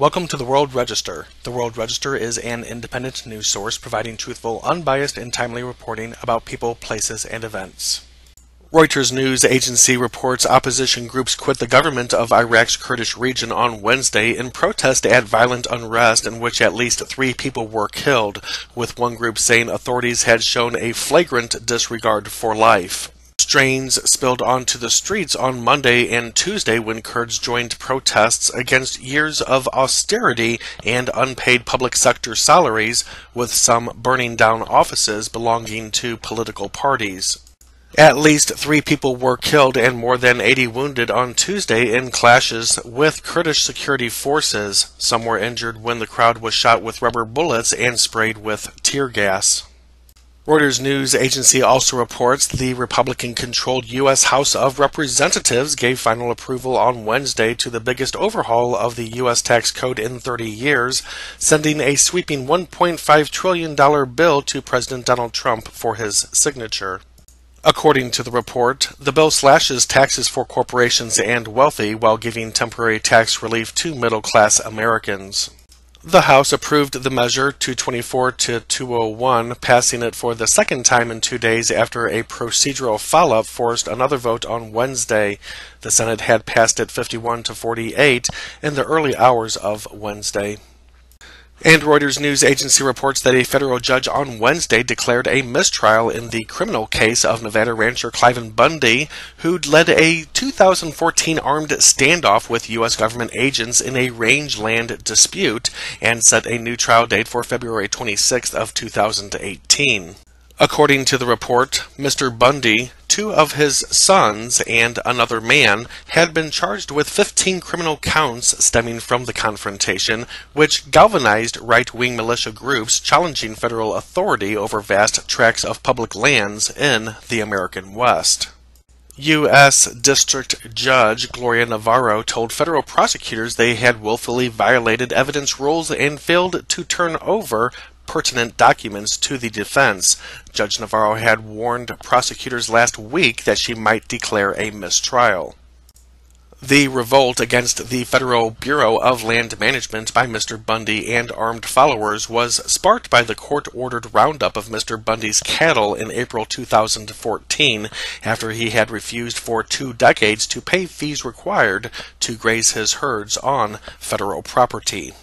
Welcome to the World Register. The World Register is an independent news source providing truthful, unbiased, and timely reporting about people, places, and events. Reuters news agency reports opposition groups quit the government of Iraq's Kurdish region on Wednesday in protest at violent unrest in which at least 3 people were killed, with one group saying authorities had shown a flagrant disregard for life. Strains spilled onto the streets on Monday and Tuesday when Kurds joined protests against years of austerity and unpaid public sector salaries, with some burning down offices belonging to political parties. At least 3 people were killed and more than 80 wounded on Tuesday in clashes with Kurdish security forces. Some were injured when the crowd was shot with rubber bullets and sprayed with tear gas. Reuters news agency also reports the Republican-controlled U.S. House of Representatives gave final approval on Wednesday to the biggest overhaul of the U.S. tax code in 30 years, sending a sweeping $1.5 trillion bill to President Donald Trump for his signature. According to the report, the bill slashes taxes for corporations and wealthy while giving temporary tax relief to middle-class Americans. The House approved the measure 224 to 201, passing it for the second time in 2 days after a procedural follow-up forced another vote on Wednesday. The Senate had passed it 51 to 48 in the early hours of Wednesday. And Reuters news agency reports that a federal judge on Wednesday declared a mistrial in the criminal case of Nevada rancher Cliven Bundy, who'd led a 2014 armed standoff with U.S. government agents in a rangeland dispute, and set a new trial date for February 26th of 2018. According to the report, Mr. Bundy, 2 of his sons, and another man had been charged with 15 criminal counts stemming from the confrontation, which galvanized right-wing militia groups challenging federal authority over vast tracts of public lands in the American West. U.S. District Judge Gloria Navarro told federal prosecutors they had willfully violated evidence rules and failed to turn over pertinent documents to the defense. Judge Navarro had warned prosecutors last week that she might declare a mistrial. The revolt against the Federal Bureau of Land Management by Mr. Bundy and armed followers was sparked by the court-ordered roundup of Mr. Bundy's cattle in April 2014, after he had refused for 2 decades to pay fees required to graze his herds on federal property.